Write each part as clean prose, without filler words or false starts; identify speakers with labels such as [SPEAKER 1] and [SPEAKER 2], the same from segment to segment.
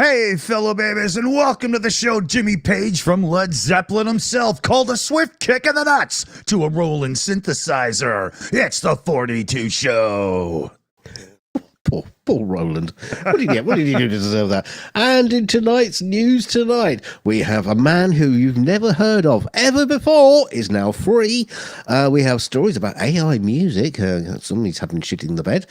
[SPEAKER 1] Hey, fellow babies, and welcome to the show. Jimmy Page from Led Zeppelin himself called a swift kick in the nuts to a rolling synthesizer. It's the 42 Show.
[SPEAKER 2] Poor Roland. What did he do to deserve that? And in tonight's news tonight, we have a man who you've never heard of ever before is now free. We have stories about AI music. Somebody's having shit in the bed.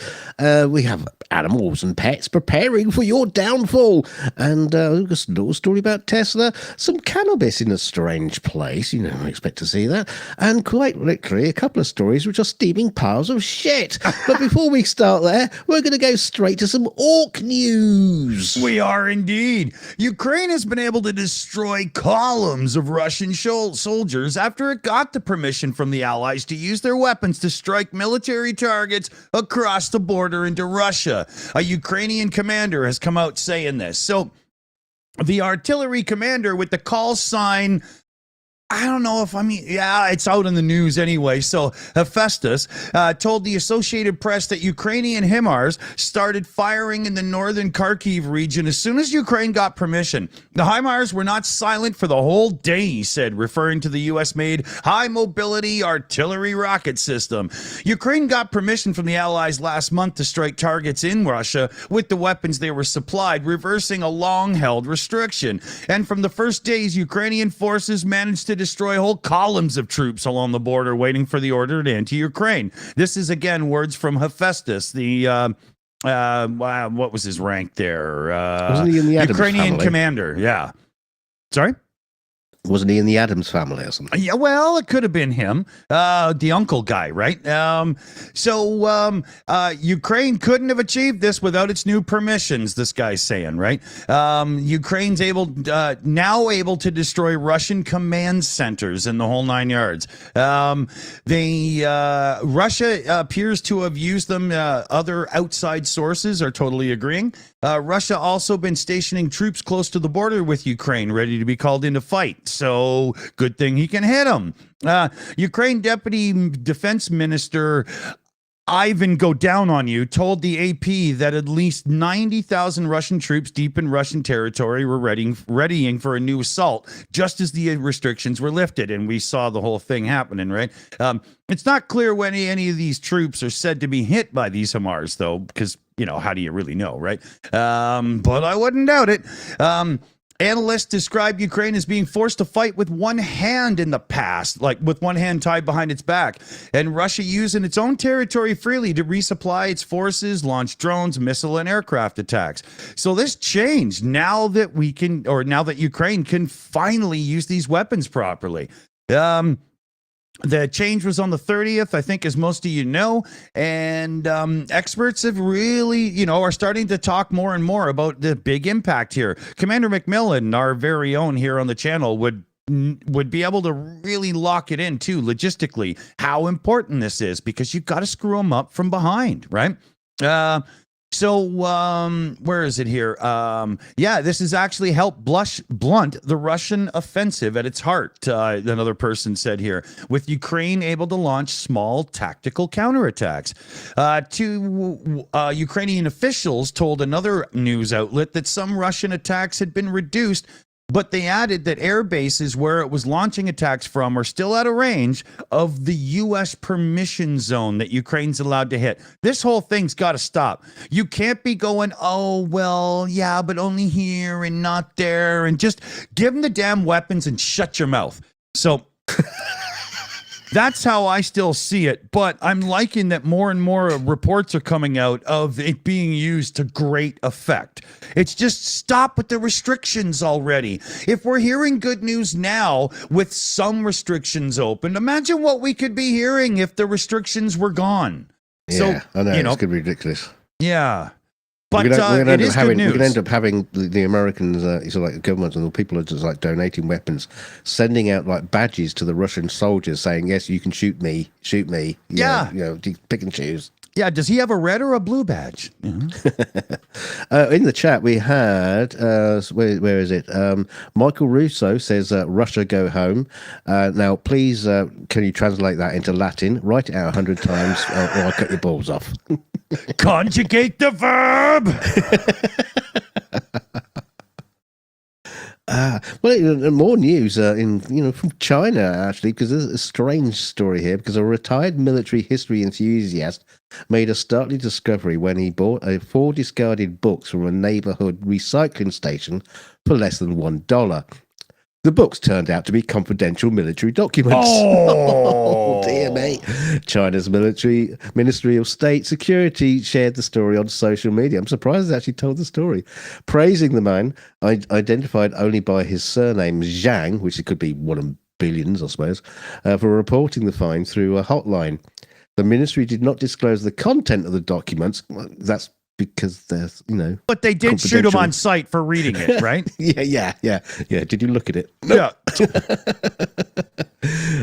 [SPEAKER 2] We have animals and pets preparing for your downfall. And we've got a little story about Tesla. Some cannabis in a strange place. You never expect to see that. And quite literally, a couple of stories which are steaming piles of shit. But before we start there, we're going to go straight to some orc news.
[SPEAKER 1] We are indeed. Ukraine has been able to destroy columns of Russian soldiers after it got the permission from the Allies to use their weapons to strike military targets across the border into Russia. A Ukrainian commander has come out saying this. So the artillery commander with the call sign, it's out in the news anyway. So Hephaestus told the Associated Press that Ukrainian HIMARS started firing in the northern Kharkiv region as soon as Ukraine got permission. The HIMARS were not silent for the whole day, he said, referring to the U.S.-made high-mobility artillery rocket system. Ukraine got permission from the Allies last month to strike targets in Russia with the weapons they were supplied, reversing a long-held restriction. And from the first days, Ukrainian forces managed to destroy whole columns of troops along the border waiting for the order to enter Ukraine. This is, again, words from Hephaestus, the, what was his rank there?
[SPEAKER 2] Wasn't he in the Adams
[SPEAKER 1] Ukrainian
[SPEAKER 2] family?
[SPEAKER 1] Commander, yeah. Sorry?
[SPEAKER 2] Wasn't he in the Adams family or something?
[SPEAKER 1] Yeah, well, it could have been him, the uncle guy, right? Ukraine couldn't have achieved this without its new permissions, this guy's saying, right? Ukraine's now able to destroy Russian command centers in the whole 9 yards. Russia appears to have used them. Other outside sources are totally agreeing. Russia also been stationing troops close to the border with Ukraine, ready to be called into fight. So good thing he can hit them. Ukraine Deputy Defense Minister Ivan Go Down on You told the AP that at least 90,000 Russian troops deep in Russian territory were readying for a new assault just as the restrictions were lifted. And we saw the whole thing happening, right? It's not clear when any of these troops are said to be hit by these HIMARS, though, because, how do you really know, right? But I wouldn't doubt it. Analysts describe Ukraine as being forced to fight with one hand in the past, like with one hand tied behind its back, and Russia using its own territory freely to resupply its forces, launch drones, missile, and aircraft attacks. So this changed now that Ukraine can finally use these weapons properly. The change was on the 30th, I think, as most of you know, and experts have really, are starting to talk more and more about the big impact here. Commander McMillan, our very own here on the channel, would be able to really lock it in, too, logistically, how important this is, because you've got to screw them up from behind, right? Where is it here? This has actually helped blunt the Russian offensive at its heart, another person said here, with Ukraine able to launch small tactical counterattacks. Two Ukrainian officials told another news outlet that some Russian attacks had been reduced, but they added that air bases where it was launching attacks from are still out of range of the U.S. permission zone that Ukraine's allowed to hit. This whole thing's got to stop. You can't be going, but only here and not there, and just give them the damn weapons and shut your mouth. So that's how I still see it, but I'm liking that more and more reports are coming out of it being used to great effect. It's just stop with the restrictions already. If we're hearing good news now with some restrictions open, imagine what we could be hearing if the restrictions were gone.
[SPEAKER 2] Yeah, I know, it's going to be ridiculous.
[SPEAKER 1] Yeah. But
[SPEAKER 2] it is
[SPEAKER 1] good news.
[SPEAKER 2] We can end up having the Americans, the government and the people are just like donating weapons, sending out like badges to the Russian soldiers saying, yes, you can shoot me.
[SPEAKER 1] Yeah.
[SPEAKER 2] Pick and choose.
[SPEAKER 1] Yeah, does he have a red or a blue badge? Mm-hmm.
[SPEAKER 2] In the chat, we had, where is it? Michael Russo says, Russia, go home. Now, please, can you translate that into Latin? Write it out 100 times or I'll cut your balls off.
[SPEAKER 1] Conjugate the verb!
[SPEAKER 2] More news from China actually, because there's a strange story here. Because a retired military history enthusiast made a startling discovery when he bought 4 discarded books from a neighborhood recycling station for less than $1. The books turned out to be confidential military documents.
[SPEAKER 1] Oh,
[SPEAKER 2] dear me. China's Ministry of State Security shared the story on social media. I'm surprised they actually told the story. Praising the man, identified only by his surname Zhang, which could be one of billions, I suppose, for reporting the find through a hotline. The ministry did not disclose the content of the documents. That's because there's,
[SPEAKER 1] but they did shoot him on sight for reading it, right?
[SPEAKER 2] Yeah. Did you look at it?
[SPEAKER 1] Yeah.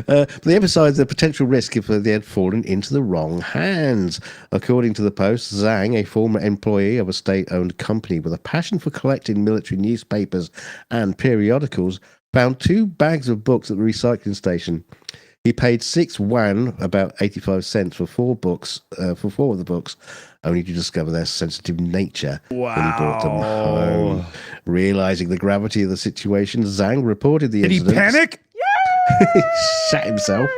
[SPEAKER 2] They emphasised the potential risk if they had fallen into the wrong hands. According to the Post, Zhang, a former employee of a state-owned company with a passion for collecting military newspapers and periodicals, found 2 bags of books at the recycling station. He paid 6 yuan, about 85 cents, for 4 books, for 4 of the books, only to discover their sensitive nature when he brought them home. Realizing the gravity of the situation, Zhang reported the incident.
[SPEAKER 1] Did he panic?
[SPEAKER 2] He shat himself.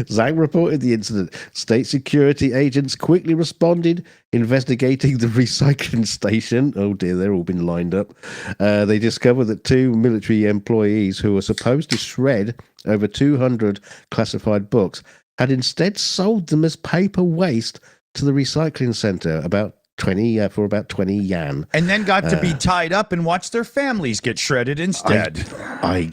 [SPEAKER 2] Zhang reported the incident. State security agents quickly responded, investigating the recycling station. Oh dear, they've all been lined up. They discovered that 2 military employees who were supposed to shred over 200 classified books had instead sold them as paper waste to the recycling center for about 20 yuan.
[SPEAKER 1] And then got to be tied up and watch their families get shredded instead.
[SPEAKER 2] I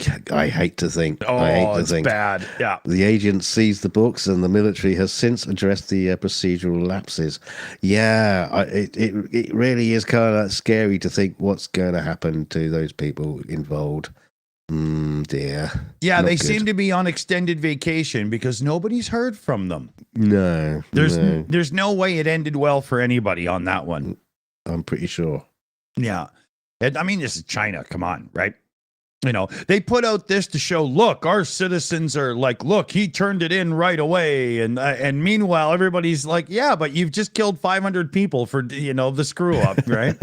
[SPEAKER 2] hate to think.
[SPEAKER 1] It's bad. Yeah.
[SPEAKER 2] The agent seized the books, and the military has since addressed the procedural lapses. Yeah, it really is kind of scary to think what's going to happen to those people involved. Dear.
[SPEAKER 1] Yeah,
[SPEAKER 2] Not
[SPEAKER 1] they
[SPEAKER 2] good.
[SPEAKER 1] seem to be on extended vacation because nobody's heard from them.
[SPEAKER 2] No.
[SPEAKER 1] There's no way it ended well for anybody on that one.
[SPEAKER 2] I'm pretty sure.
[SPEAKER 1] Yeah. I mean, this is China. Come on, right? They put out this to show, look, our citizens are like, look, he turned it in right away. And meanwhile, everybody's like, yeah, but you've just killed 500 people for, the screw up, right?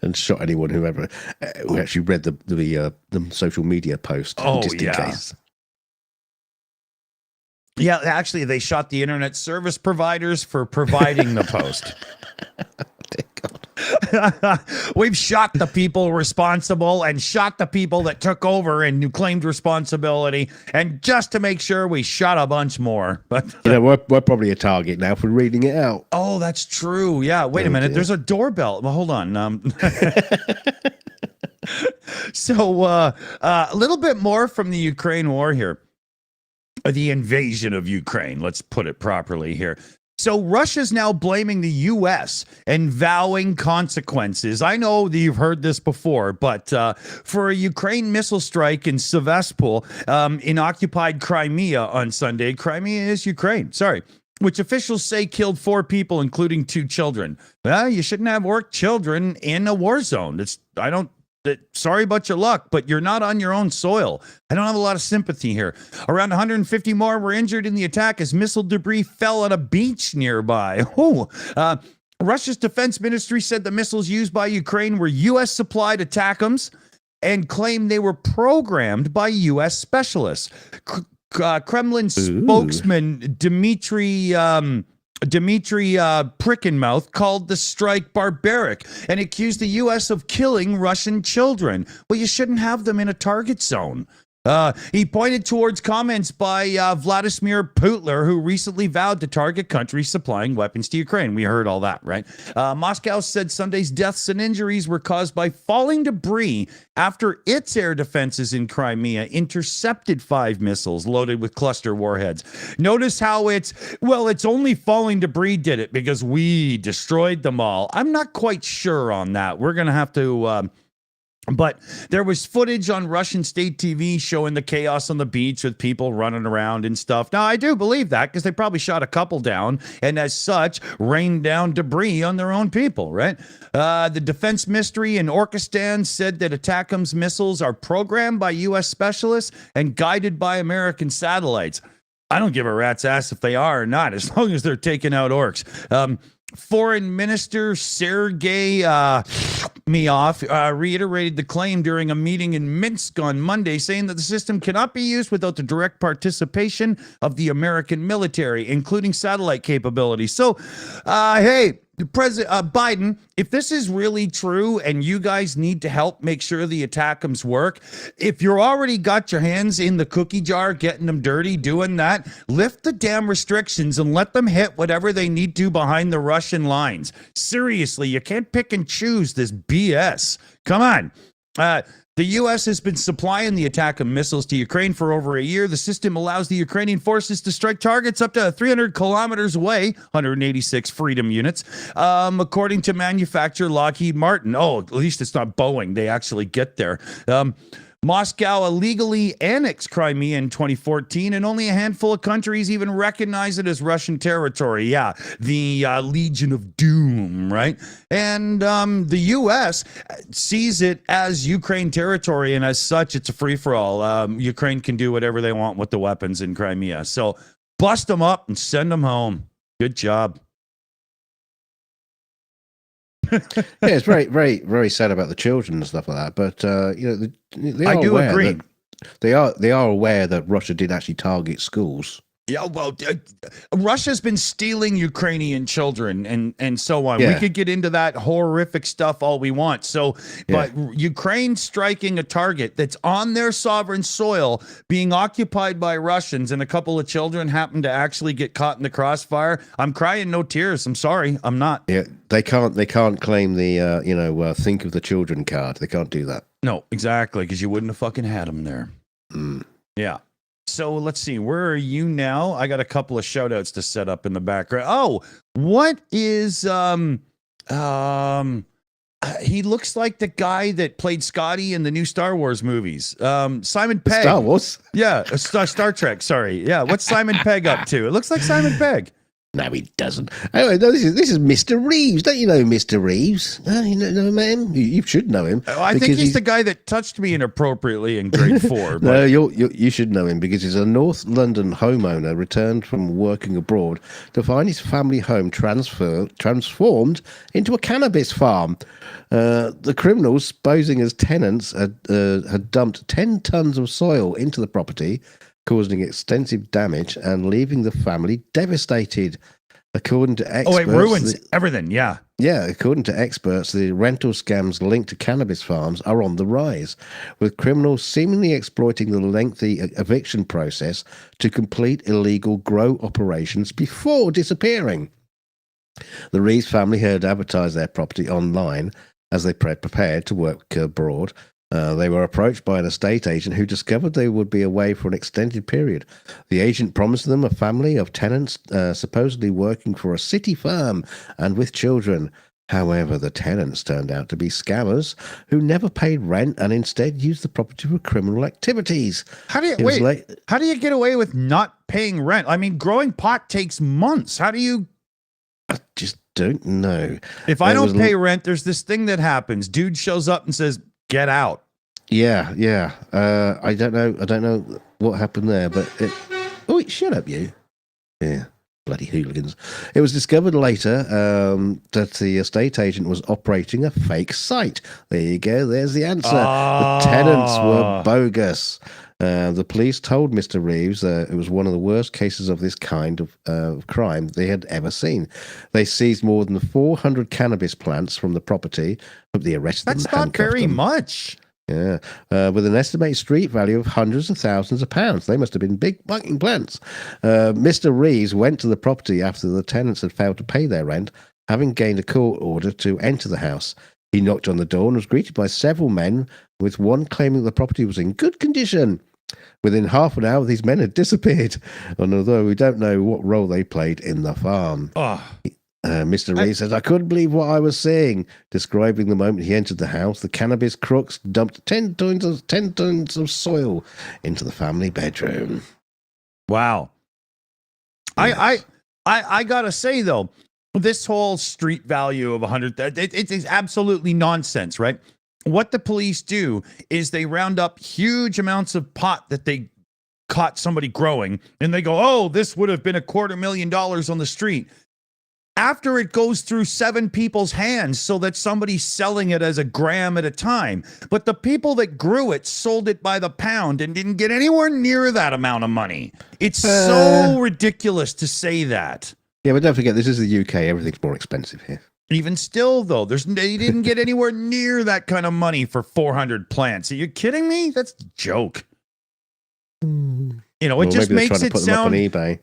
[SPEAKER 2] And shot anyone who actually read the social media post, just in case.
[SPEAKER 1] Yeah, actually, they shot the internet service providers for providing the post. We've shot the people responsible and shot the people that took over and who claimed responsibility, and just to make sure, we shot a bunch more. But
[SPEAKER 2] we're probably a target now for reading it out.
[SPEAKER 1] Oh, that's true. Yeah. Wait a minute. Dear. There's a doorbell. Well, hold on. So a little bit more from the Ukraine war here. The invasion of Ukraine. Let's put it properly here. So Russia's now blaming the U.S. and vowing consequences. I know that you've heard this before, but for a Ukraine missile strike in Sevastopol in occupied Crimea on Sunday, Crimea is Ukraine, which officials say killed 4 people, including 2 children. Well, you shouldn't have work children in a war zone. Sorry about your luck, but you're not on your own soil. I don't have a lot of sympathy here. Around 150 more were injured in the attack as missile debris fell on a beach nearby. Russia's defense ministry said the missiles used by Ukraine were U.S. supplied ATACMS and claimed they were programmed by U.S. specialists. Kremlin spokesman Dmitry Prickenmouth called the strike barbaric and accused the U.S. of killing Russian children. Well, you shouldn't have them in a target zone. He pointed towards comments by Vladimir Putler, who recently vowed to target countries supplying weapons to Ukraine. We heard all that, right? Moscow said Sunday's deaths and injuries were caused by falling debris after its air defenses in Crimea intercepted 5 missiles loaded with cluster warheads. Notice how it's only falling debris did it because we destroyed them all. I'm not quite sure on that. We're going to have to... But there was footage on Russian state TV showing the chaos on the beach with people running around and stuff. Now, I do believe that because they probably shot a couple down and as such rained down debris on their own people, right? The defense ministry in Orkistan said that ATACMS missiles are programmed by U.S. specialists and guided by American satellites. I don't give a rat's ass if they are or not, as long as they're taking out orcs. Foreign Minister Sergei reiterated the claim during a meeting in Minsk on Monday, saying that the system cannot be used without the direct participation of the American military, including satellite capabilities. So, hey, President Biden, if this is really true and you guys need to help make sure the attackums work, if you're already got your hands in the cookie jar, getting them dirty, doing that, lift the damn restrictions and let them hit whatever they need to behind the Russian lines. Seriously, you can't pick and choose this BS. Come on. The U.S. has been supplying the ATACMS missiles to Ukraine for over a year. The system allows the Ukrainian forces to strike targets up to 300 kilometers away, 186 Freedom units, according to manufacturer Lockheed Martin. Oh, at least it's not Boeing. They actually get there. Moscow illegally annexed Crimea in 2014, and only a handful of countries even recognize it as Russian territory. Yeah, the Legion of Doom, right? And the U.S. sees it as Ukraine territory, and as such, it's a free-for-all. Ukraine can do whatever they want with the weapons in Crimea. So bust them up and send them home. Good job.
[SPEAKER 2] Yeah, it's very, very, very sad about the children and stuff like that. But they are
[SPEAKER 1] I do agree.
[SPEAKER 2] They are aware that Russia did actually target schools.
[SPEAKER 1] Yeah, well, Russia's been stealing Ukrainian children and so on.
[SPEAKER 2] Yeah.
[SPEAKER 1] We could get into that horrific stuff all we want. So, but Ukraine striking a target that's on their sovereign soil, being occupied by Russians, and a couple of children happen to actually get caught in the crossfire. I'm crying no tears. I'm sorry, I'm not.
[SPEAKER 2] Yeah, they can't claim the think of the children card. They can't do that.
[SPEAKER 1] No, exactly, because you wouldn't have fucking had them there.
[SPEAKER 2] Mm.
[SPEAKER 1] Yeah. So let's see, where are you now? I got a couple of shout outs to set up in the background. Oh, what is he looks like the guy that played Scotty in the new Star Wars movies. Simon Pegg.
[SPEAKER 2] Star Wars?
[SPEAKER 1] Yeah, Star Trek, sorry. Yeah, what's Simon Pegg up to? It looks like Simon Pegg.
[SPEAKER 2] No, he doesn't. Anyway, no, this is Mr. Reeves. Don't you know Mr. Reeves? You know him? You should know him.
[SPEAKER 1] I think he's the guy that touched me inappropriately in grade 4. But...
[SPEAKER 2] No, you should know him because he's a North London homeowner returned from working abroad to find his family home transformed into a cannabis farm. The criminals, posing as tenants, had dumped 10 tons of soil into the property, causing extensive damage and leaving the family devastated. According to experts...
[SPEAKER 1] Oh, it ruins everything, yeah.
[SPEAKER 2] Yeah, according to experts, the rental scams linked to cannabis farms are on the rise, with criminals seemingly exploiting the lengthy eviction process to complete illegal grow operations before disappearing. The Reeves family had advertised their property online as they prepared to work abroad. They were approached by an estate agent who discovered they would be away for an extended period. The agent promised them a family of tenants supposedly working for a city firm and with children. However, the tenants turned out to be scammers who never paid rent and instead used the property for criminal activities.
[SPEAKER 1] How do you get away with not paying rent? I mean, growing pot takes months. How do you...
[SPEAKER 2] I just don't know.
[SPEAKER 1] If I don't pay rent, there's this thing that happens. Dude shows up and says, "Get out."
[SPEAKER 2] Yeah. I don't know what happened there, but shut up, you. Yeah, bloody hooligans. It was discovered later that the estate agent was operating a fake site. There you go. There's the answer. The tenants were bogus. The police told Mr. Reeves it was one of the worst cases of this kind of crime they had ever seen. They seized more than 400 cannabis plants from the property. Hope they arrested them.
[SPEAKER 1] That's not very much.
[SPEAKER 2] Yeah, with an estimated street value of hundreds of thousands of pounds. They must have been big fucking plants. Mr. Reeves went to the property after the tenants had failed to pay their rent, having gained a court order to enter the house. He knocked on the door and was greeted by several men, with one claiming the property was in good condition. Within half an hour, these men had disappeared, and although we don't know what role they played in the farm. Mr. Reeves says, "I couldn't believe what I was seeing," describing the moment he entered the house. The cannabis crooks dumped 10 tons of soil into the family bedroom.
[SPEAKER 1] Wow.
[SPEAKER 2] Yes.
[SPEAKER 1] I gotta say, though, this whole street value of 100, it is absolutely nonsense, right? What the police do is they round up huge amounts of pot that they caught somebody growing, and they go, "Oh, this would have been $250,000 on the street." after it goes through 7 people's hands so that somebody's selling it as a gram at a time. But the people that grew it sold it by the pound and didn't get anywhere near that amount of money. It's so ridiculous to say that.
[SPEAKER 2] Yeah, but don't forget, this is the UK. Everything's more expensive here.
[SPEAKER 1] Even still, though, they didn't get anywhere near that kind of money for 400 plants. Are you kidding me? That's a joke. You know, it just makes it sound.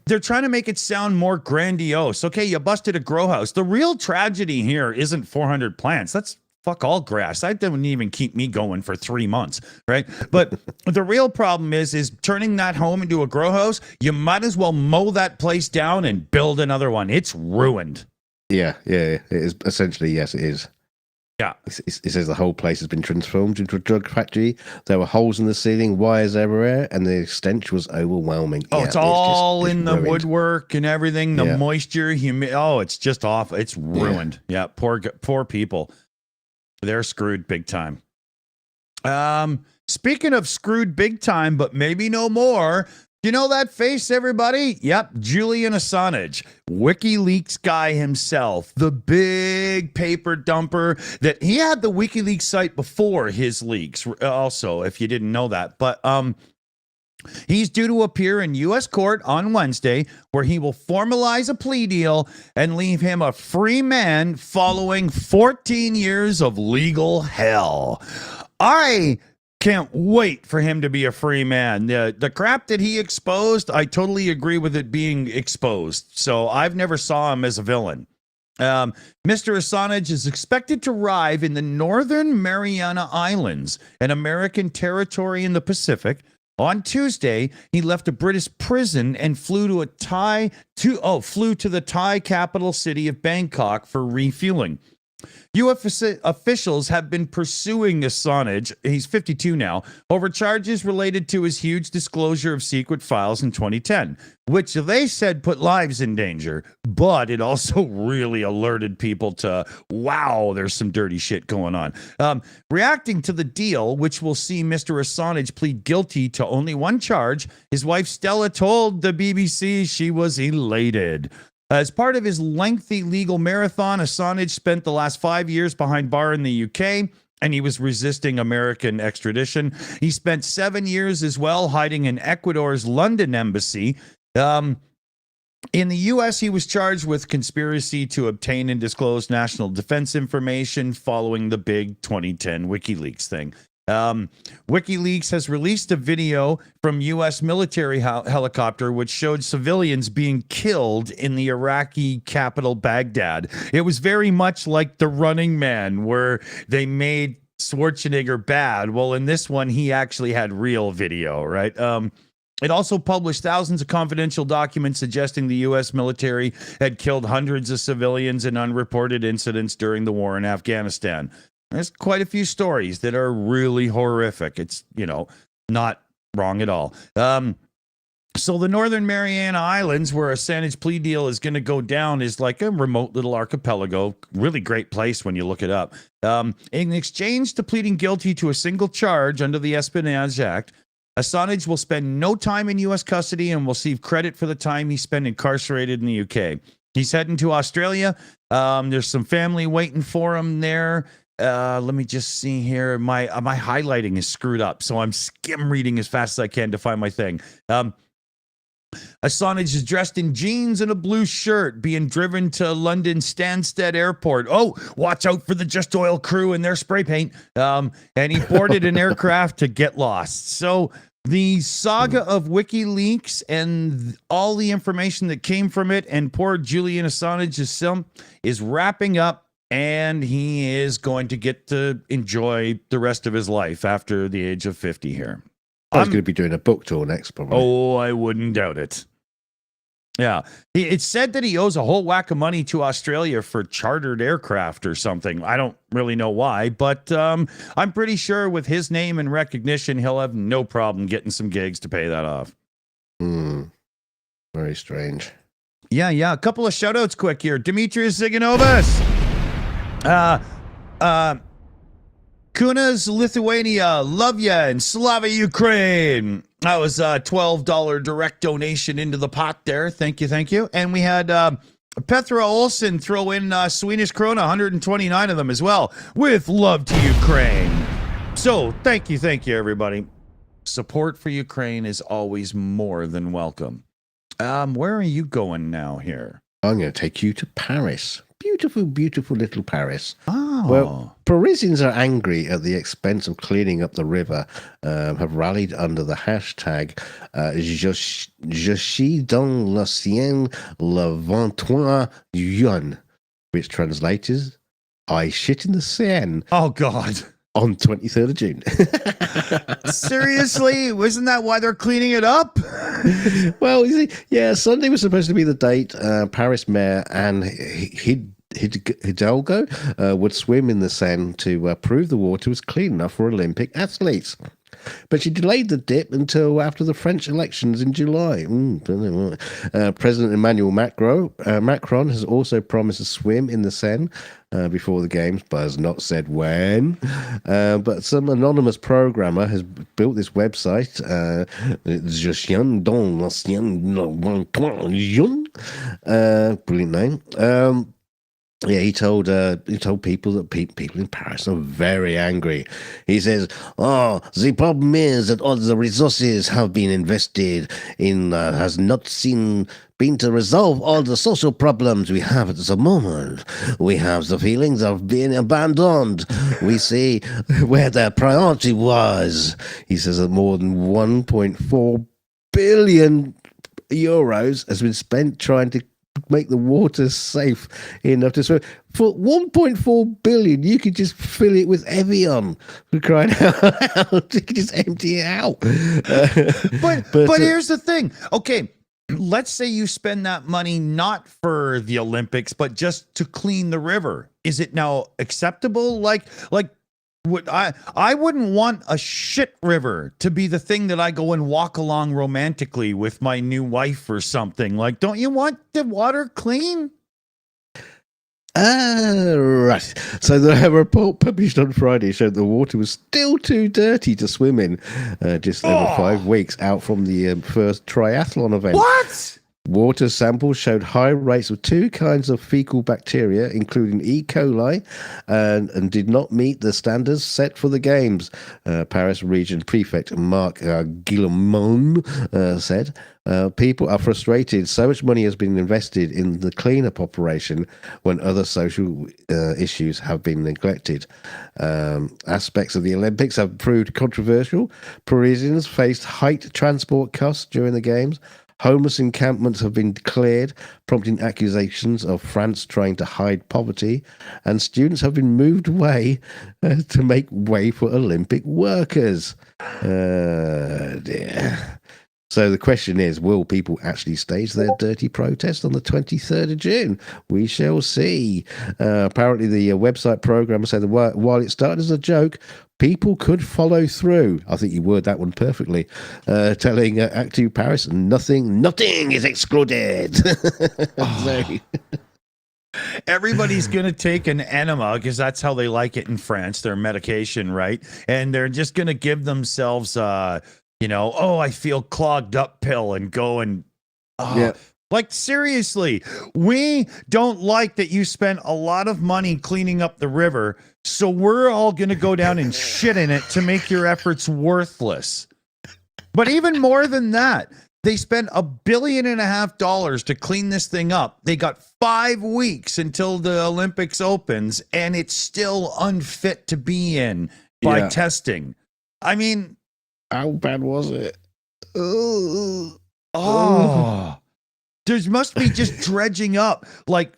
[SPEAKER 1] They're trying to make it sound more grandiose. Okay, you busted a grow house. The real tragedy here isn't 400 plants. That's fuck all grass. That didn't even keep me going for 3 months, right? But the real problem is turning that home into a grow house. You might as well mow that place down and build another one. It's ruined. Yeah.
[SPEAKER 2] It is essentially, yes, it is.
[SPEAKER 1] Yeah.
[SPEAKER 2] It says the whole place has been transformed into a drug factory. There were holes in the ceiling, wires everywhere, and the stench was overwhelming.
[SPEAKER 1] Oh, it's all in the woodwork and everything, the moisture, it's just off. It's ruined. Yeah, poor people. They're screwed big time. Speaking of screwed big time, but maybe no more. You know that face, everybody? Yep, Julian Assange, WikiLeaks guy himself, the big paper dumper that he had the WikiLeaks site before his leaks, also, if you didn't know that. But he's due to appear in U.S. court on Wednesday, where he will formalize a plea deal and leave him a free man following 14 years of legal hell. I can't wait for him to be a free man. The crap that he exposed, I totally agree with it being exposed. So I've never saw him as a villain. Mr. Assange is expected to arrive in the Northern Mariana Islands, an American territory in the Pacific. On Tuesday, he left a British prison and flew to the Thai capital city of Bangkok for refueling. U.S. officials have been pursuing Assange, he's 52 now, over charges related to his huge disclosure of secret files in 2010, which they said put lives in danger, but it also really alerted people to, wow, there's some dirty shit going on. Reacting to the deal, which will see Mr. Assange plead guilty to only one charge, his wife Stella told the BBC she was elated. As part of his lengthy legal marathon, Assange spent the last 5 years behind bar in the UK, and he was resisting American extradition. He spent 7 years as well hiding in Ecuador's London embassy. In the U.S., he was charged with conspiracy to obtain and disclose national defense information following the big 2010 WikiLeaks thing. WikiLeaks has released a video from U.S. military helicopter which showed civilians being killed in the Iraqi capital Baghdad. It was very much like The Running Man, where they made Schwarzenegger bad. Well, in this one, he actually had real video, right? It also published thousands of confidential documents suggesting the U.S. military had killed hundreds of civilians in unreported incidents during the war in Afghanistan. There's quite a few stories that are really horrific. It's, not wrong at all. So the Northern Mariana Islands, where Assange's plea deal is going to go down, is like a remote little archipelago. Really great place when you look it up. In exchange to pleading guilty to a single charge under the Espionage Act, Assange will spend no time in U.S. custody and will receive credit for the time he spent incarcerated in the UK. He's heading to Australia. There's some family waiting for him there. Let me just see here. My highlighting is screwed up, so I'm skim reading as fast as I can to find my thing. Assange is dressed in jeans and a blue shirt, being driven to London Stansted Airport. Oh, watch out for the Just Oil crew and their spray paint. And he boarded an aircraft to get lost. So the saga of WikiLeaks and all the information that came from it and poor Julian Assange's film is wrapping up. And he is going to get to enjoy the rest of his life after the age of 50 here.
[SPEAKER 2] I was going to be doing a book tour next, probably.
[SPEAKER 1] Oh, I wouldn't doubt it. Yeah. It's said that he owes a whole whack of money to Australia for chartered aircraft or something. I don't really know why, but I'm pretty sure with his name and recognition, he'll have no problem getting some gigs to pay that off.
[SPEAKER 2] Very strange.
[SPEAKER 1] Yeah. A couple of shout outs quick here. Demetrius Ziganovas. Kunas, Lithuania, love ya, and Slava Ukraine. That was a $12 direct donation into the pot there. Thank you. And we had Petra Olsen throw in Swedish krona, 129 of them as well, with love to Ukraine. So thank you, everybody. Support for Ukraine is always more than welcome. Where are you going now here?
[SPEAKER 2] I'm going to take you to Paris. Beautiful, beautiful little Paris.
[SPEAKER 1] Oh.
[SPEAKER 2] Well, Parisians are angry at the expense of cleaning up the river, have rallied under the hashtag Je chie dans l'océan le 23 juin, which translates, I shit in the Seine.
[SPEAKER 1] Oh, God.
[SPEAKER 2] On 23rd of June.
[SPEAKER 1] Seriously? Isn't that why they're cleaning it up?
[SPEAKER 2] Well, you see, yeah, Sunday was supposed to be the date. Paris Mayor Anne Hidalgo would swim in the Seine to prove the water was clean enough for Olympic athletes. But she delayed the dip until after the French elections in July. President Emmanuel Macron has also promised to swim in the Seine before the games, but has not said when. But some anonymous programmer has built this website, Je chien dans l'océan le 23 juin. Brilliant name. Yeah, he told people that people in Paris are very angry. He says, the problem is that all the resources have been invested in has not been to resolve all the social problems we have at the moment. We have the feelings of being abandoned. We see where their priority was. He says that more than 1.4 billion euros has been spent trying to make the water safe enough to swim. For 1.4 billion, you could just fill it with Evian. For crying out loud, you could just empty it out.
[SPEAKER 1] But here's the thing. Okay, let's say you spend that money not for the Olympics, but just to clean the river. Is it now acceptable? Like I wouldn't want a shit river to be the thing that I go and walk along romantically with my new wife or something. Like, don't you want the water clean?
[SPEAKER 2] Right. So the report published on Friday showed the water was still too dirty to swim in just over 5 weeks out from the first triathlon event.
[SPEAKER 1] What?
[SPEAKER 2] Water samples showed high rates of two kinds of fecal bacteria, including E. coli, and did not meet the standards set for the games. Paris Region Prefect Marc Guillemon said, people are frustrated. So much money has been invested in the cleanup operation when other social issues have been neglected. Aspects of the Olympics have proved controversial. Parisians faced height transport costs during the games. Homeless encampments have been cleared, prompting accusations of France trying to hide poverty, and students have been moved away to make way for Olympic workers. Dear. So the question is, will people actually stage their dirty protest on the 23rd of June? We shall see. Apparently the website programmer said that while it started as a joke, people could follow through. I think you worded that one perfectly. Telling Active Paris, nothing is excluded.
[SPEAKER 1] Everybody's going to take an enema because that's how they like it in France, their medication, right? And they're just going to give themselves, I feel clogged up pill and go and, like, seriously, we don't like that you spent a lot of money cleaning up the river, so we're all going to go down and shit in it to make your efforts worthless. But even more than that, they spent $1.5 billion to clean this thing up. They got 5 weeks until the Olympics opens, and it's still unfit to be in by testing. I mean,
[SPEAKER 2] how bad was it?
[SPEAKER 1] There must be just dredging up, like,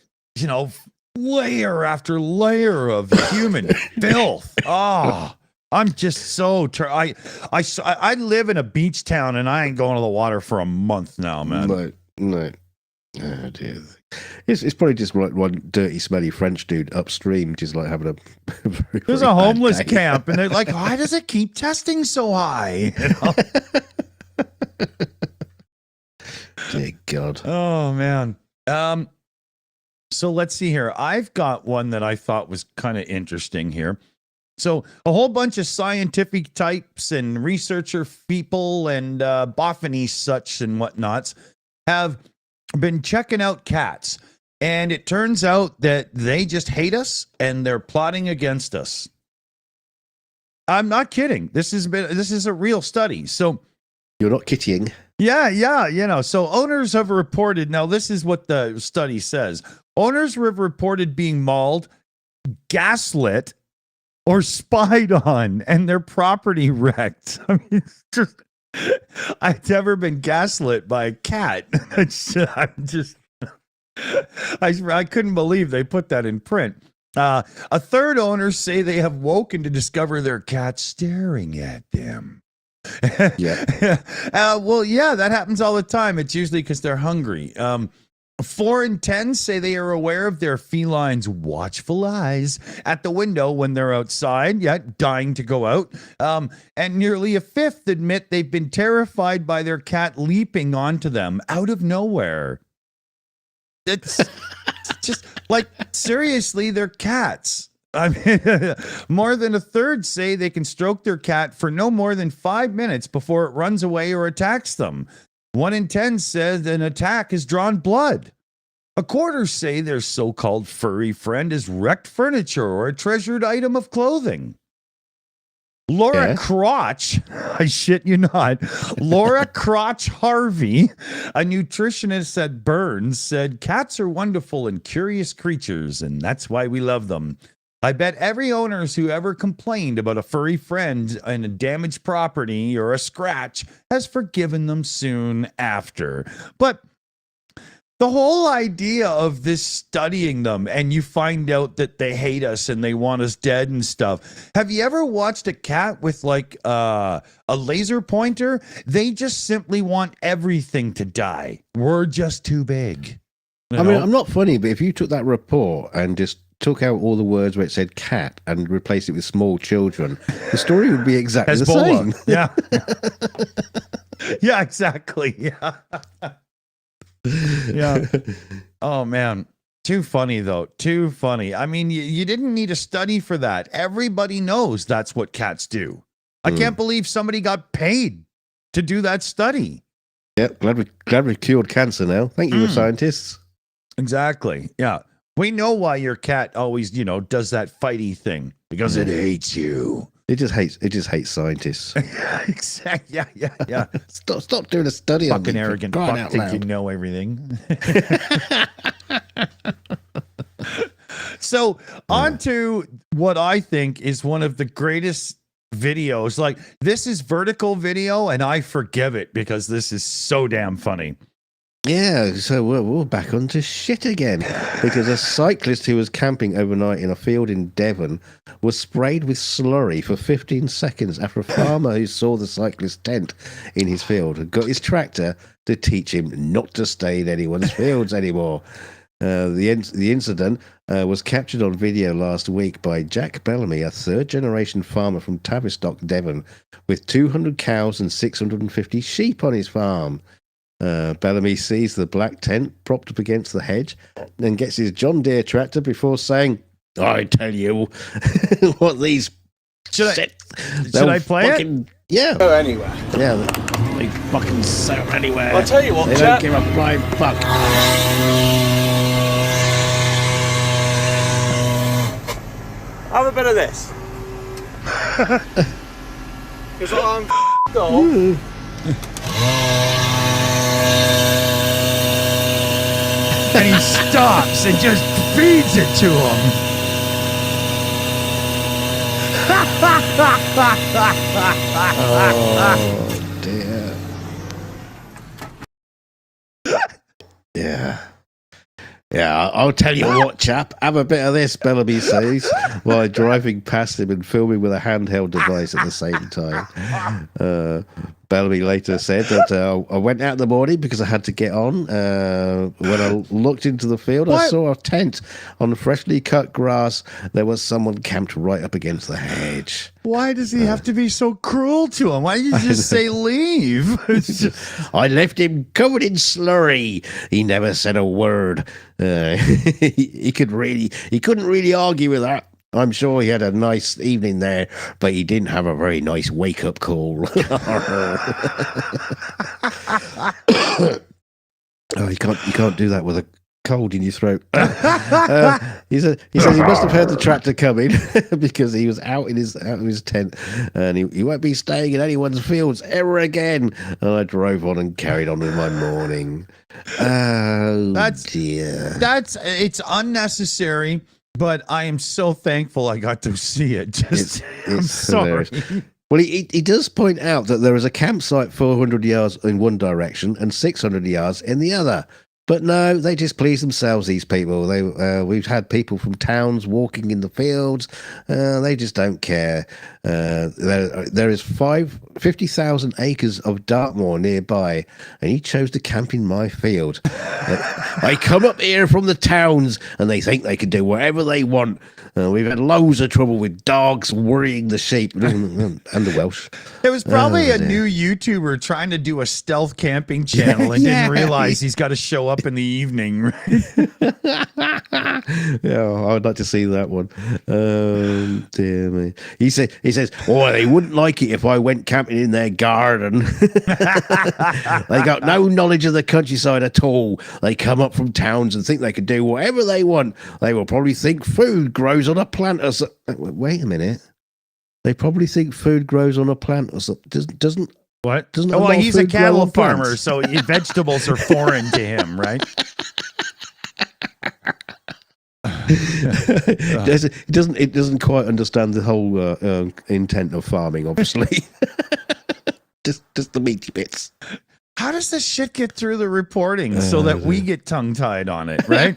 [SPEAKER 1] layer after layer of human filth. I'm just so I live in a beach town and I ain't going to the water for a month now, man.
[SPEAKER 2] No. Oh, dear. It's probably just like one dirty, smelly French dude upstream, just like having a very,
[SPEAKER 1] there's a homeless camp, and they're like, why does it keep testing so high?
[SPEAKER 2] Dear God.
[SPEAKER 1] Oh man. So let's see here. I've got one that I thought was kind of interesting here. So a whole bunch of scientific types and researcher people and boffiny such and whatnots have been checking out cats. And it turns out that they just hate us and they're plotting against us. I'm not kidding. This is a real study. So
[SPEAKER 2] you're not kidding.
[SPEAKER 1] Yeah. So owners have reported. Now, this is what the study says. Owners have reported being mauled, gaslit, or spied on, and their property wrecked. I mean, it's just, I've never been gaslit by a cat. I couldn't believe they put that in print. A third owner say they have woken to discover their cat staring at them.
[SPEAKER 2] Yeah.
[SPEAKER 1] Well, yeah, that happens all the time. It's usually because they're hungry. 4 in 10 say they are aware of their feline's watchful eyes at the window when they're outside, yet dying to go out. And nearly a fifth admit they've been terrified by their cat leaping onto them out of nowhere. It's just like, seriously, they're cats. I mean, more than a third say they can stroke their cat for no more than 5 minutes before it runs away or attacks them. 1 in 10 says an attack has drawn blood. A quarter say their so-called furry friend is wrecked furniture or a treasured item of clothing. Laura Crotch, I shit you not, Laura Crotch Harvey, a nutritionist at Burns, said cats are wonderful and curious creatures, and that's why we love them. I bet every owner who ever complained about a furry friend and a damaged property or a scratch has forgiven them soon after. But the whole idea of this studying them and you find out that they hate us and they want us dead and stuff. Have you ever watched a cat with like a laser pointer? They just simply want everything to die. We're just too big.
[SPEAKER 2] I mean, I'm not funny, but if you took that report and just took out all the words where it said cat and replaced it with small children, the story would be exactly the same.
[SPEAKER 1] Yeah. Yeah, exactly. Yeah. Yeah. Oh, man. Too funny, though. Too funny. I mean, you didn't need a study for that. Everybody knows that's what cats do. I can't believe somebody got paid to do that study.
[SPEAKER 2] Yeah, glad we cured cancer now. Thank you, scientists.
[SPEAKER 1] Exactly. Yeah. We know why your cat always, does that fighty thing, because it hates you.
[SPEAKER 2] It just hates scientists.
[SPEAKER 1] Yeah, exactly. Yeah.
[SPEAKER 2] Stop doing a study on me.
[SPEAKER 1] Fucking arrogant fuck, think you know everything. So on to what I think is one of the greatest videos. Like, this is vertical video, and I forgive it because this is so damn funny.
[SPEAKER 2] Yeah, so we're back onto shit again, because a cyclist who was camping overnight in a field in Devon was sprayed with slurry for 15 seconds after a farmer who saw the cyclist's tent in his field got his tractor to teach him not to stay in anyone's fields anymore. The incident was captured on video last week by Jack Bellamy, a third-generation farmer from Tavistock, Devon, with 200 cows and 650 sheep on his farm. Bellamy sees the black tent propped up against the hedge, then gets his John Deere tractor before saying, I tell you what these...
[SPEAKER 1] Should I play it?
[SPEAKER 2] Yeah.
[SPEAKER 3] Go anywhere.
[SPEAKER 2] Yeah, they fucking sell anywhere.
[SPEAKER 3] I'll tell you what,
[SPEAKER 2] they
[SPEAKER 3] chap.
[SPEAKER 2] don't give a flying fuck.
[SPEAKER 3] Have a bit of this. Because I'm off.
[SPEAKER 1] And he stops and just feeds it to him.
[SPEAKER 2] Oh, dear. Yeah. Yeah, I'll tell you what, chap. Have a bit of this, Bellamy says, while driving past him and filming with a handheld device at the same time. Bellamy later said that I went out in the morning because I had to get on. When I looked into the field, I saw a tent on freshly cut grass. There was someone camped right up against the hedge.
[SPEAKER 1] Why does he have to be so cruel to him? Why don't you just say leave?
[SPEAKER 2] I left him covered in slurry. He never said a word. He couldn't really argue with that. I'm sure he had a nice evening there, but he didn't have a very nice wake-up call. Oh, you can't do that with a cold in your throat. He says he must have heard the tractor coming because he was out in his tent, and he won't be staying in anyone's fields ever again. And I drove on and carried on with my morning. Oh, dear.
[SPEAKER 1] It's unnecessary, but I am so thankful I got to see it. I'm sorry.
[SPEAKER 2] Hilarious. Well, he does point out that there is a campsite 400 yards in one direction and 600 yards in the other. But no, they just please themselves, these people. We've had people from towns walking in the fields. They just don't care. There is 50,000 acres of Dartmoor nearby, and he chose to camp in my field. They come up here from the towns, and they think they can do whatever they want. We've had loads of trouble with dogs worrying the sheep and the Welsh.
[SPEAKER 1] It was probably a new YouTuber trying to do a stealth camping channel and didn't realize he's got to show up in the evening. Right?
[SPEAKER 2] Yeah, I would like to see that one. Dear me. He says, oh, they wouldn't like it if I went camping in their garden. They got no knowledge of the countryside at all. They come up from towns and think they can do whatever they want. They will probably think food grows on a plant or so. Wait a minute. They probably think food grows on a plant or something. Doesn't
[SPEAKER 1] what?
[SPEAKER 2] Doesn't
[SPEAKER 1] well, he's a cattle farmer,
[SPEAKER 2] plants?
[SPEAKER 1] so vegetables are foreign to him, right?
[SPEAKER 2] It doesn't quite understand the whole intent of farming, obviously. just the meaty bits.
[SPEAKER 1] How does this shit get through the reporting so that we get tongue-tied on it, right?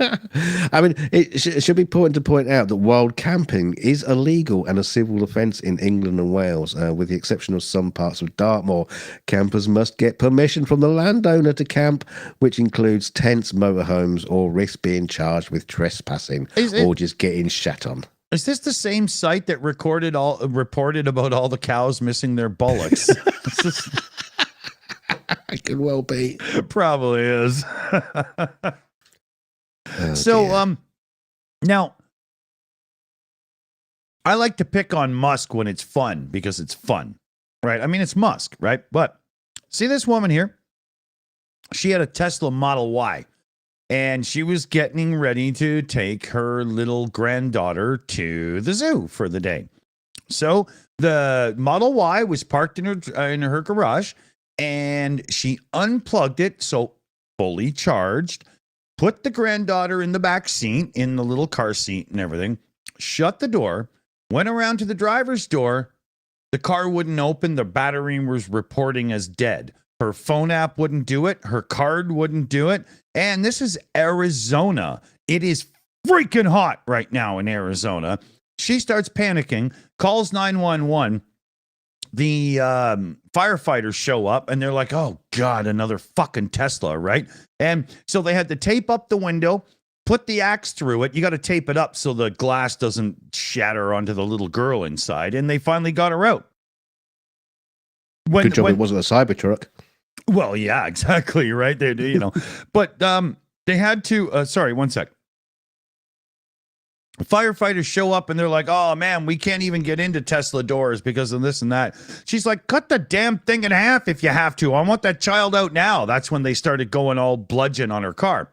[SPEAKER 2] I mean, it should be important to point out that wild camping is illegal and a civil offence in England and Wales, with the exception of some parts of Dartmoor. Campers must get permission from the landowner to camp, which includes tents, motorhomes, or risk being charged with trespassing or just getting shat on.
[SPEAKER 1] Is this the same site that reported about all the cows missing their bullocks?
[SPEAKER 2] It could well be.
[SPEAKER 1] Probably is. So, now, I like to pick on Musk when it's fun because it's fun, right? I mean, it's Musk, right? But see this woman here? She had a Tesla Model Y, and she was getting ready to take her little granddaughter to the zoo for the day. So the Model Y was parked in her garage, and she unplugged it, so fully charged, put the granddaughter in the back seat, in the little car seat and everything, shut the door, went around to the driver's door. The car wouldn't open. The battery was reporting as dead. Her phone app wouldn't do it. Her card wouldn't do it. And this is Arizona. It is freaking hot right now in Arizona. She starts panicking, calls 911. The firefighters show up and they're like, oh God, another fucking Tesla, right? And so they had to tape up the window, put the axe through it. You got to tape it up so the glass doesn't shatter onto the little girl inside. And they finally got her out.
[SPEAKER 2] Good job it wasn't a Cybertruck.
[SPEAKER 1] Well, yeah, exactly, right? They, but they had to, sorry, one sec. Firefighters show up and they're like, oh man, we can't even get into Tesla doors because of this and that. She's like, cut the damn thing in half if you have to. I want that child out now. That's when they started going all bludgeon on her car.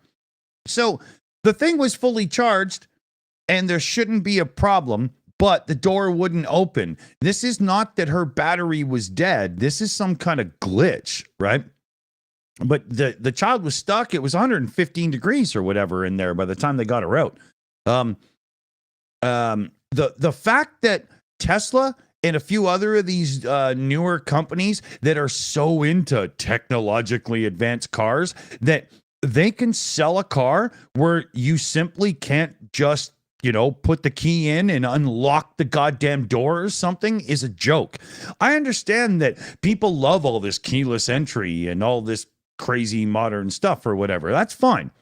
[SPEAKER 1] So the thing was fully charged and there shouldn't be a problem, but the door wouldn't open. This is not that her battery was dead. This is some kind of glitch, right? But the child was stuck. It was 115 degrees or whatever in there by the time they got her out. The fact that Tesla and a few other of these newer companies that are so into technologically advanced cars that they can sell a car where you simply can't just, put the key in and unlock the goddamn door or something is a joke. I understand that people love all this keyless entry and all this crazy modern stuff or whatever. That's fine.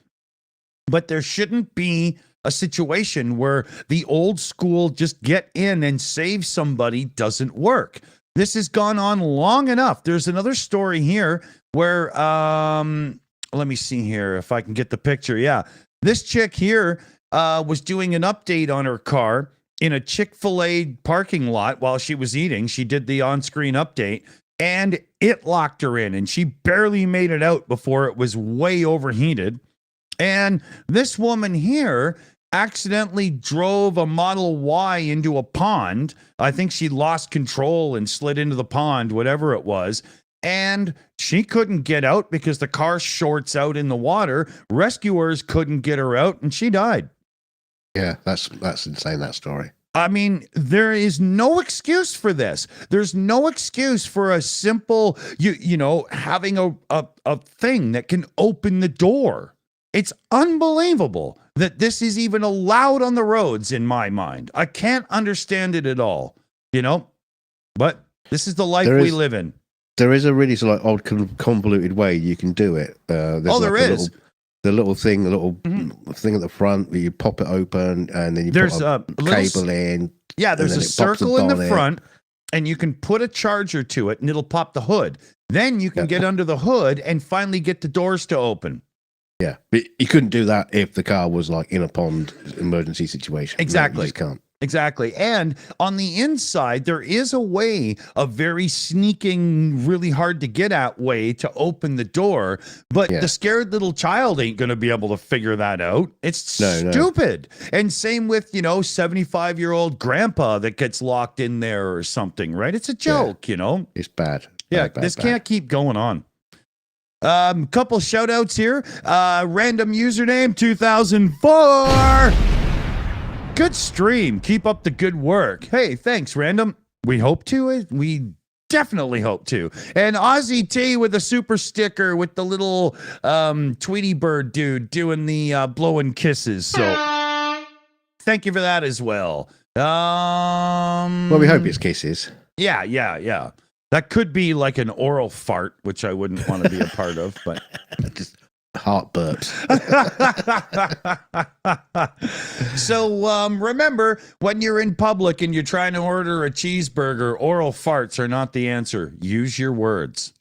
[SPEAKER 1] But there shouldn't be a situation where the old school just get in and save somebody doesn't work. This has gone on long enough. There's another story here where, let me see here if I can get the picture. Yeah. This chick here was doing an update on her car in a Chick-fil-A parking lot while she was eating. She did the on-screen update and it locked her in and she barely made it out before it was way overheated. And this woman here accidentally drove a Model Y into a pond. I think she lost control and slid into the pond, whatever it was. And she couldn't get out because the car shorts out in the water. Rescuers couldn't get her out, and she died.
[SPEAKER 2] Yeah, that's insane, that story.
[SPEAKER 1] I mean, there is no excuse for this. There's no excuse for a simple, having a thing that can open the door. It's unbelievable that this is even allowed on the roads in my mind. I can't understand it at all, but this is the life we live in.
[SPEAKER 2] There is a really sort of old convoluted way you can do it.
[SPEAKER 1] There is.
[SPEAKER 2] The little thing at the front where you pop it open and then you
[SPEAKER 1] there's
[SPEAKER 2] put a cable in.
[SPEAKER 1] Yeah, there's a circle in the front and you can put a charger to it and it'll pop the hood. Then you can get under the hood and finally get the doors to open.
[SPEAKER 2] Yeah, but you couldn't do that if the car was like in a pond emergency situation.
[SPEAKER 1] Exactly.
[SPEAKER 2] No, you just can't.
[SPEAKER 1] Exactly. And on the inside, there is a way, a very sneaking, really hard to get at way to open the door. But the scared little child ain't going to be able to figure that out. It's stupid. No. And same with, 75-year-old grandpa that gets locked in there or something, right? It's a joke,
[SPEAKER 2] It's bad.
[SPEAKER 1] Yeah, this can't keep going on. Couple shout outs here. Random username 2004. Good stream. Keep up the good work. Hey, thanks, Random. We hope to. We definitely hope to. And Aussie T with a super sticker with the little Tweety Bird dude doing the blowing kisses. So thank you for that as well.
[SPEAKER 2] Well, we hope it's kisses.
[SPEAKER 1] Yeah. That could be like an oral fart, which I wouldn't want to be a part of, but
[SPEAKER 2] just heart burps.
[SPEAKER 1] So remember, when you're in public and you're trying to order a cheeseburger, oral farts are not the answer. Use your words.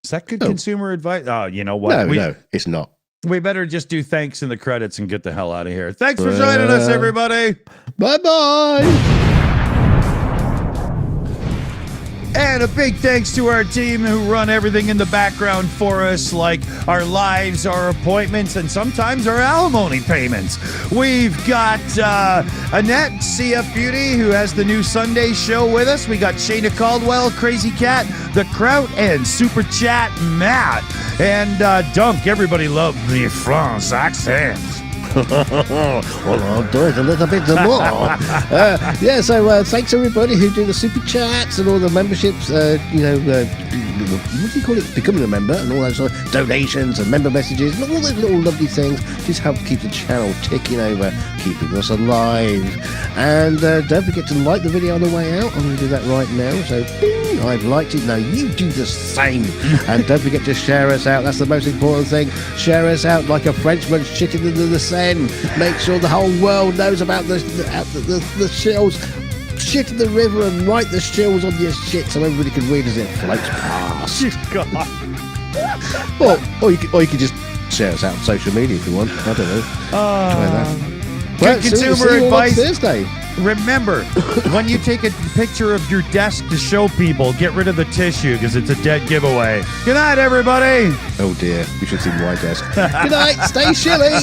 [SPEAKER 1] Is that good consumer advice? Oh, you know what?
[SPEAKER 2] No, it's not.
[SPEAKER 1] We better just do thanks in the credits and get the hell out of here. Thanks for joining us, everybody.
[SPEAKER 2] Bye-bye.
[SPEAKER 1] And a big thanks to our team who run everything in the background for us, like our lives, our appointments, and sometimes our alimony payments. We've got Annette, CF Beauty, who has the new Sunday show with us. We got Shayna Caldwell, Crazy Cat, The Kraut, and Super Chat Matt. And Dunk, everybody loved the France accent.
[SPEAKER 2] Well, I'll do it a little bit more. So thanks everybody who do the super chats and all the memberships, what do you call it, becoming a member and all those sort of donations and member messages and all those little lovely things just help keep the channel ticking over, keeping us alive. And don't forget to like the video on the way out. I'm going to do that right now. So bing, I've liked it. Now you do the same. And don't forget to share us out. That's the most important thing. Share us out like a Frenchman shitting into the Seine. Make sure the whole world knows about the Shills. Shit in the river and write the Shills on your shit so everybody can read as it floats past. or you can just share us out on social media if you want. I don't know. Try that.
[SPEAKER 1] Good consumer advice.
[SPEAKER 2] Thursday.
[SPEAKER 1] Remember, when you take a picture of your desk to show people, get rid of the tissue because it's a dead giveaway. Good night, everybody.
[SPEAKER 2] Oh dear, you should see my desk. Good night, stay chilly.